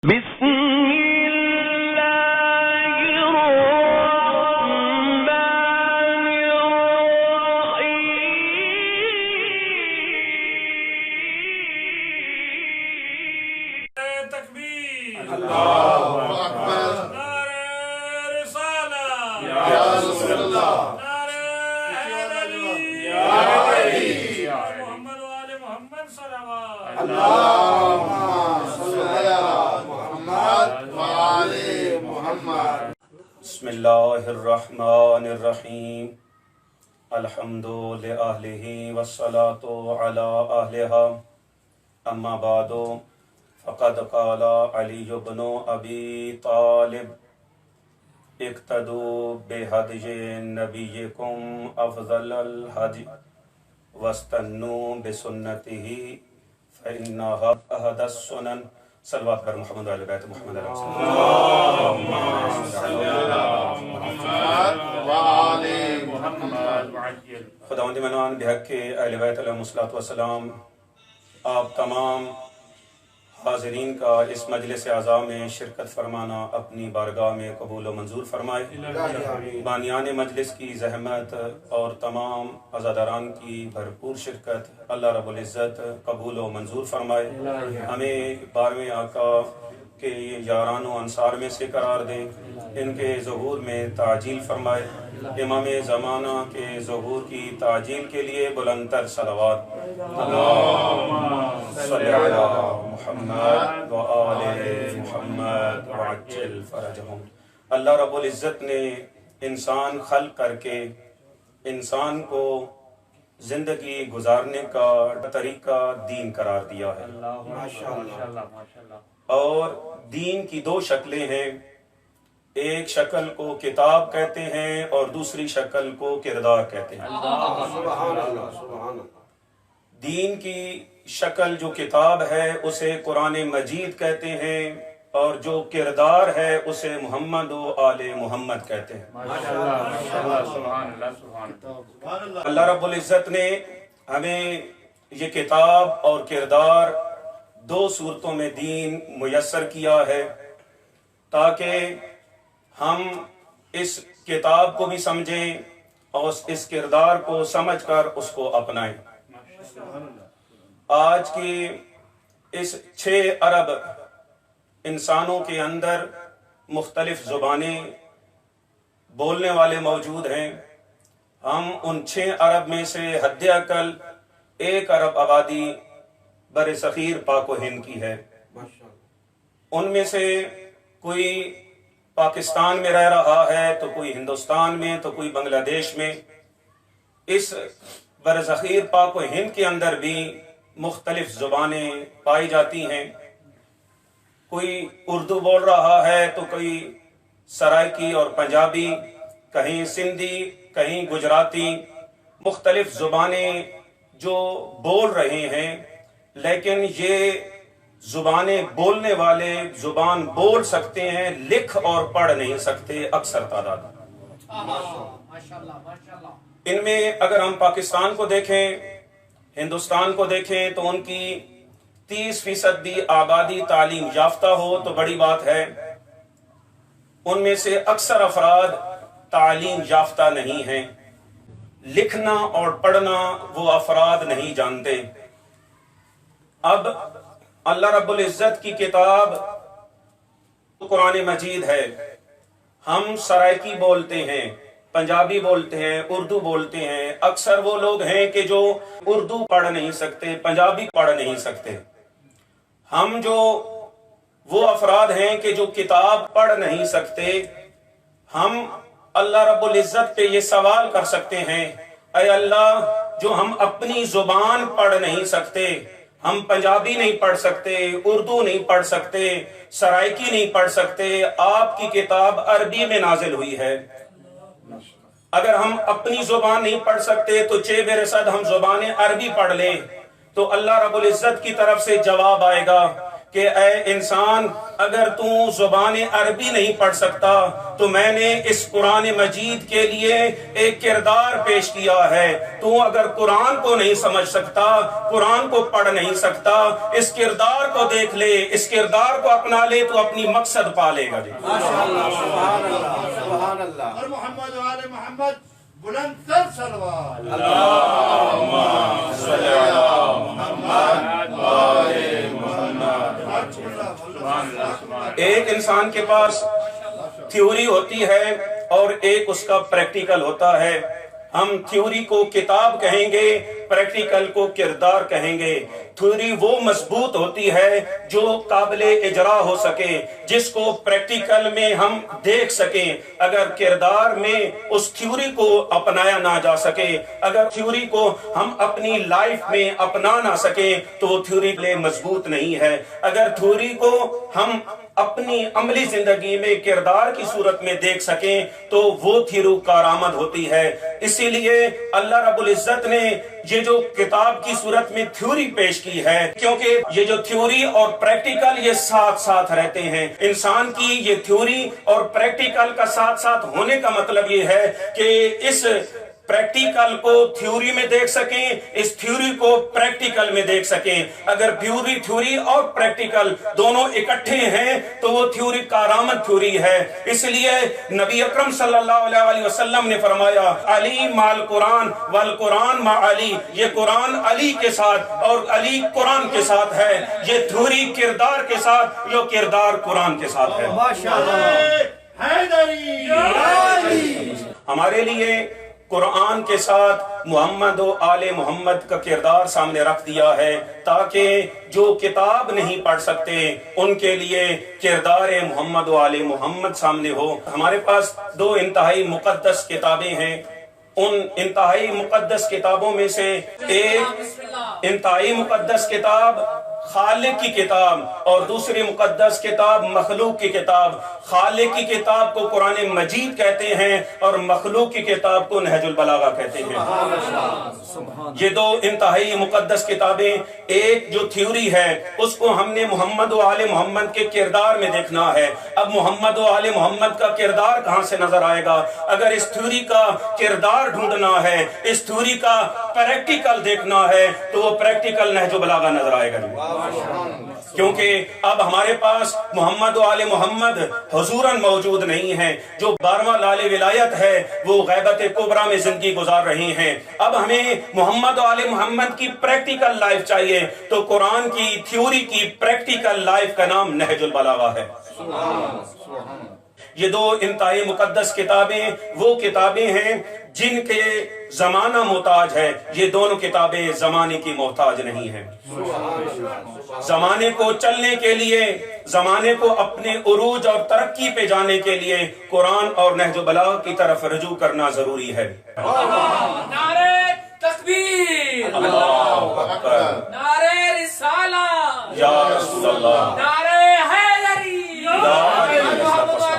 بسم اللہ الرحمن الرحیم تکبیر اللہ اکبر نعرہ رسالہ یا رسول اللہ نعرہ حیدری یا علی محمد و آل محمد صلوات اللہم صلی علی محمد و آل محمد. بسم اللہ الرحمن الرحیم الحمد لأہلہ والصلاة علی اہلہا اما بعد فقد قال علی بن ابی طالب اقتدوا بہدی نبیکم افضل الہدی واستنوا بسنتہ فإنہا احد السنن. صلوات پر محمد علی بیت محمد علیہ وسلم. محمد و آل محمد. خداوند منان بحق اہل بیت علیہ السلام آپ تمام حاضرین کا اس مجلس اعزا میں شرکت فرمانا اپنی بارگاہ میں قبول و منظور فرمائے. بانیان مجلس کی زحمت اور تمام عزاداران کی بھرپور شرکت اللہ رب العزت قبول و منظور فرمائے. ہمیں 12ویں آقا کے یاران و انصار میں سے قرار دیں. ان کے ظہور میں تعجیل فرمائے. امام زمانہ کے ظہور کی تعجیل کے لیے بلندتر صلوات. اللہم صلی علی محمد و آل محمد وعجل فرجہم. اللہ رب العزت نے انسان خلق کر کے انسان کو زندگی گزارنے کا طریقہ دین قرار دیا ہے. اور دین کی دو شکلیں ہیں. ایک شکل کو کتاب کہتے ہیں اور دوسری شکل کو کردار کہتے ہیں. سبحان اللہ سبحان اللہ. دین کی شکل جو کتاب ہے اسے قرآن مجید کہتے ہیں اور جو کردار ہے اسے محمد و آل محمد کہتے ہیں. اللہ رب العزت نے ہمیں یہ کتاب اور کردار دو صورتوں میں دین میسر کیا ہے تاکہ ہم اس کتاب کو بھی سمجھیں اور اس کردار کو سمجھ کر اس کو اپنائیں. آج کی اس 6 ارب انسانوں کے اندر مختلف زبانیں بولنے والے موجود ہیں. ہم ان 6 ارب میں سے حد اقل 1 ارب آبادی بر صغیر پاک و ہند کی ہے. ان میں سے کوئی پاکستان میں رہ رہا ہے تو کوئی ہندوستان میں تو کوئی بنگلہ دیش میں. اس برصغیر پاک و ہند کے اندر بھی مختلف زبانیں پائی جاتی ہیں. کوئی اردو بول رہا ہے تو کوئی سرائکی اور پنجابی، کہیں سندھی، کہیں گجراتی، مختلف زبانیں جو بول رہے ہیں. لیکن یہ زبانیں بولنے والے زبان بول سکتے ہیں، لکھ اور پڑھ نہیں سکتے اکثر تعداد. ان میں اگر ہم پاکستان کو دیکھیں، ہندوستان کو دیکھیں تو ان کی 30% بھی آبادی تعلیم یافتہ ہو تو بڑی بات ہے. ان میں سے اکثر افراد تعلیم یافتہ نہیں ہیں. لکھنا اور پڑھنا وہ افراد نہیں جانتے. اب اللہ رب العزت کی کتاب قرآن مجید ہے. ہم سرائکی بولتے ہیں، پنجابی بولتے ہیں، اردو بولتے ہیں. اکثر وہ لوگ ہیں کہ جو اردو پڑھ نہیں سکتے، پنجابی پڑھ نہیں سکتے. ہم جو وہ افراد ہیں کہ جو کتاب پڑھ نہیں سکتے، ہم اللہ رب العزت پہ یہ سوال کر سکتے ہیں، اے اللہ جو ہم اپنی زبان پڑھ نہیں سکتے، ہم پنجابی نہیں پڑھ سکتے، اردو نہیں پڑھ سکتے، سرائکی نہیں پڑھ سکتے، آپ کی کتاب عربی میں نازل ہوئی ہے. اگر ہم اپنی زبان نہیں پڑھ سکتے تو چہ برسد ہم زبان عربی پڑھ لیں تو اللہ رب العزت کی طرف سے جواب آئے گا کہ اے انسان اگر تو زبان عربی نہیں پڑھ سکتا تو میں نے اس قرآن مجید کے لیے ایک کردار پیش کیا ہے. تو اگر قرآن کو نہیں سمجھ سکتا، قرآن کو پڑھ نہیں سکتا، اس کردار کو دیکھ لے، اس کردار کو اپنا لے تو اپنی مقصد پا لے گا. جی ماشاءاللہ، سبحان اللہ، سبحان اللہ. اور محمد و آل محمد بلند تر صلوات. اللہم صلی علی محمد و آل محمد. ایک انسان کے پاس تھیوری ہوتی ہے اور ایک اس کا پریکٹیکل ہوتا ہے. ہم تھیوری کو کتاب کہیں گے، پریکٹیکل کو کردار کہیں گے. تھیوری وہ مضبوط ہوتی ہے جو قابل اجرا ہو سکے، جس کو پریکٹیکل میں ہم دیکھ سکیں. اگر کردار میں اس تھیوری کو اپنایا نہ جا سکے، اگر تھیوری کو ہم اپنی لائف میں اپنا نہ سکیں تو وہ تھیوری لے مضبوط نہیں ہے. اگر تھیوری کو ہم اپنی عملی زندگی میں کردار کی صورت میں دیکھ سکیں تو وہ تھیوری کارآمد ہوتی ہے. اسی لیے اللہ رب العزت نے یہ جو کتاب کی صورت میں تھیوری پیش کی ہے، کیونکہ یہ جو تھیوری اور پریکٹیکل یہ ساتھ ساتھ رہتے ہیں. انسان کی یہ تھیوری اور پریکٹیکل کا ساتھ ساتھ ہونے کا مطلب یہ ہے کہ اس پریکٹیکل کو تھیوری میں دیکھ سکیں، اس تھیوری کو پریکٹیکل میں دیکھ سکیں. اگر تھیوری اور پریکٹیکل دونوں اکٹھے ہیں تو وہ تھیوری کارآمد تھیوری ہے. اس لیے نبی اکرم صلی اللہ علیہ وسلم نے فرمایا علی مال قرآن والقرآن مع علی. یہ قرآن علی کے ساتھ اور علی قرآن کے ساتھ ہے. یہ تھیوری کردار کے ساتھ، یہ کردار قرآن کے ساتھ ہے. ہمارے لیے قرآن کے ساتھ محمد و آل محمد کا کردار سامنے رکھ دیا ہے تاکہ جو کتاب نہیں پڑھ سکتے ان کے لیے کردار محمد و آل محمد سامنے ہو. ہمارے پاس دو انتہائی مقدس کتابیں ہیں. ان انتہائی مقدس کتابوں میں سے ایک انتہائی مقدس کتاب خالق کی کتاب اور دوسری مقدس کتاب مخلوق کی کتاب. خالق کی کتاب کو قرآن مجید کہتے ہیں اور مخلوق کی کتاب کو نہج البلاغہ کہتے ہیں. یہ دو انتہائی مقدس کتابیں، ایک جو تھیوری ہے اس کو ہم نے محمد و آل محمد کے کردار میں دیکھنا ہے. اب محمد و آل محمد کا کردار کہاں سے نظر آئے گا؟ اگر اس تھیوری کا کردار ڈھونڈنا ہے، اس تھیوری کا پریکٹیکل دیکھنا ہے تو وہ پریکٹیکل نہج البلاغہ نظر آئے گا. کیونکہ اب ہمارے پاس محمد و آل محمد حضوراً موجود نہیں ہیں. جو 12واں لال ولایت ہے وہ غیبت کبریٰ میں زندگی گزار رہی ہیں. اب ہمیں محمد و آل محمد کی پریکٹیکل لائف چاہیے تو قرآن کی تھیوری کی پریکٹیکل لائف کا نام نہج البلاغہ ہے. یہ دو انتہائی مقدس کتابیں وہ کتابیں ہیں جن کے زمانہ محتاج ہے. یہ دونوں کتابیں زمانے کی محتاج نہیں ہیں. زمانے کو چلنے کے لیے، زمانے کو اپنے عروج اور ترقی پہ جانے کے لیے قرآن اور نہج البلاغہ کی طرف رجوع کرنا ضروری ہے. نعرہ تکبیر، اللہ اکبر، نعرہ رسالہ یا رسول اللہ، نعرہ حیدری،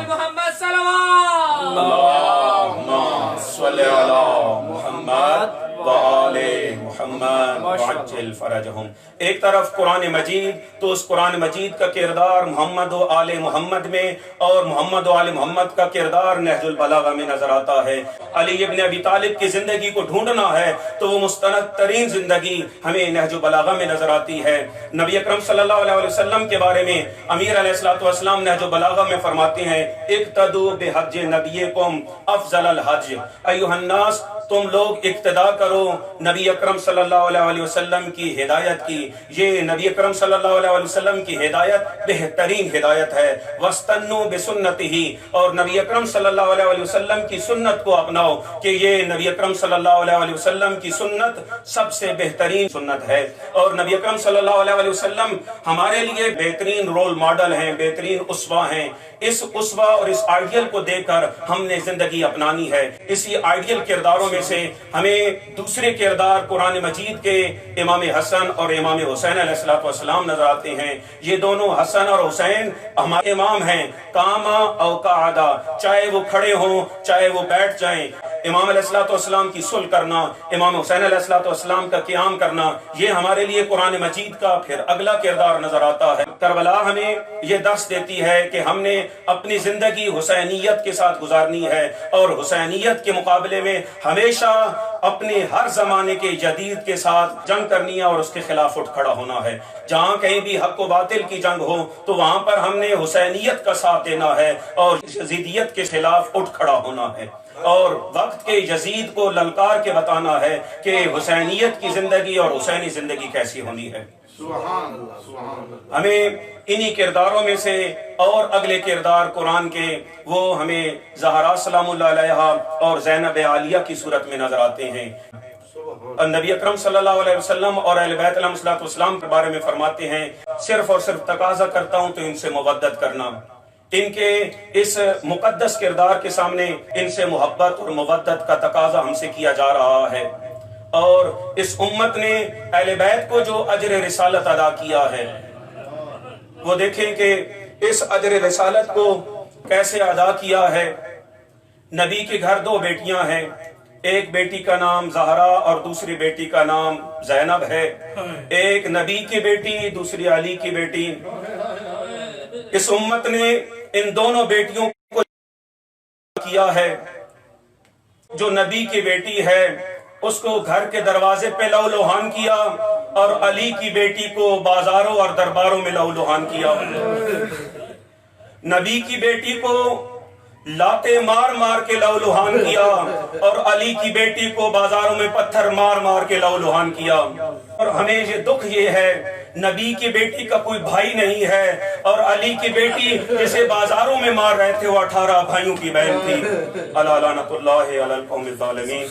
محمد صلوات. اللہم صلی علی محمد وآل محمد وعجل فرجہم. ایک طرف قرآن مجید تو اس قرآن مجید کا کردار محمد و آل محمد میں اور محمد و آل محمد کا کردار نہج البلاغہ میں نظر آتا ہے. علی ابن ابی طالب کی زندگی کو ڈھونڈنا ہے تو وہ مستند ترین زندگی ہمیں نہج البلاغہ میں نظر آتی ہے. نبی اکرم صلی اللہ علیہ وسلم کے بارے میں امیر علیہ الصلوۃ والسلام نہج البلاغہ میں فرماتے ہیں اقتدوا بحج نبیکم افضل الحج. ایھا الناس، تم لوگ اقتدا کرو نبی اکرم صلی اللہ علیہ وسلم کی ہدایت کی. یہ نبی اکرم صلی اللہ علیہ وسلم کی ہدایت بہترین ہدایت ہے. وَاسْتَنُّوا بِسُنَّتِهِ، اور نبی اکرم صلی اللہ علیہ وسلم کی سنت کو اپناؤ کہ یہ نبی اکرم صلی اللہ علیہ وسلم کی سنت سب سے بہترین سنت ہے. اور نبی اکرم صلی اللہ علیہ وسلم ہمارے لیے بہترین رول ماڈل ہیں، بہترین اسوہ ہیں. اس اسوہ اور اس آئیڈیل کو دیکھ کر ہم نے زندگی اپنانی ہے. اسی آئیڈیل کرداروں میں سے ہمیں دوسرے کردار قرآن مجید کے امام حسن اور امام حسین علیہ السلام نظر آتے ہیں. یہ دونوں حسن اور حسین ہمارے امام ہیں، قاما او قعدا، چاہے وہ کھڑے ہوں چاہے وہ بیٹھ جائیں. امام علیہ الصلوۃ والسلام کی صلح کرنا، امام حسین علیہ الصلوۃ والسلام کا قیام کرنا، یہ ہمارے لیے قرآن مجید کا پھر اگلا کردار نظر آتا ہے۔ کربلا ہمیں یہ درس دیتی ہے کہ ہم نے اپنی زندگی حسینیت کے ساتھ گزارنی ہے، اور حسینیت کے مقابلے میں ہمیشہ اپنے ہر زمانے کے جدید کے ساتھ جنگ کرنی ہے اور اس کے خلاف اٹھ کھڑا ہونا ہے۔ جہاں کہیں بھی حق و باطل کی جنگ ہو تو وہاں پر ہم نے حسینیت کا ساتھ دینا ہے اور یزیدیت کے خلاف اٹھ کھڑا ہونا ہے، اور وقت کے یزید کو للکار کے بتانا ہے کہ حسینیت کی زندگی اور حسینی زندگی کیسی ہونی ہے۔ سبحان اللہ، سبحان اللہ۔ ہمیں انہی کرداروں میں سے اور اگلے کردار قرآن کے وہ ہمیں زہرا سلام اللہ علیہا اور زینب عالیہ کی صورت میں نظر آتے ہیں۔ نبی اکرم صلی اللہ علیہ وسلم اور اہل بیت علیہ الصلوۃ والسلام کے بارے میں فرماتے ہیں، صرف اور صرف تقاضا کرتا ہوں تو ان سے مودت کرنا، ان کے اس مقدس کردار کے سامنے ان سے محبت اور مودت کا تقاضا ہم سے کیا جا رہا ہے۔ اور اس امت نے اہل بیت کو جو اجر رسالت ادا کیا ہے، وہ دیکھیں کہ اس اجر رسالت کو کیسے ادا کیا ہے۔ نبی کے گھر دو بیٹیاں ہیں، ایک بیٹی کا نام زہرا اور دوسری بیٹی کا نام زینب ہے، ایک نبی کی بیٹی دوسری علی کی بیٹی۔ اس امت نے ان دونوں بیٹیوں کو کیا ہے۔ جو نبی کی بیٹی ہے اس کو گھر کے دروازے پہ لو لوہان کیا، اور علی کی بیٹی کو بازاروں اور درباروں میں لو لوہان کیا۔ نبی کی بیٹی کو لاتے مار مار کے لو لوہان کیا، اور علی کی بیٹی کو بازاروں میں پتھر مار مار کے لو لوہان کیا۔ اور ہمیں یہ دکھ یہ ہے، نبی کی بیٹی کا کوئی بھائی نہیں ہے، اور علی کی بیٹی جسے بازاروں میں مار رہے تھے وہ 18 بھائیوں کی بہن تھی۔ الا لعنت اللہ علی القوم الظالمین۔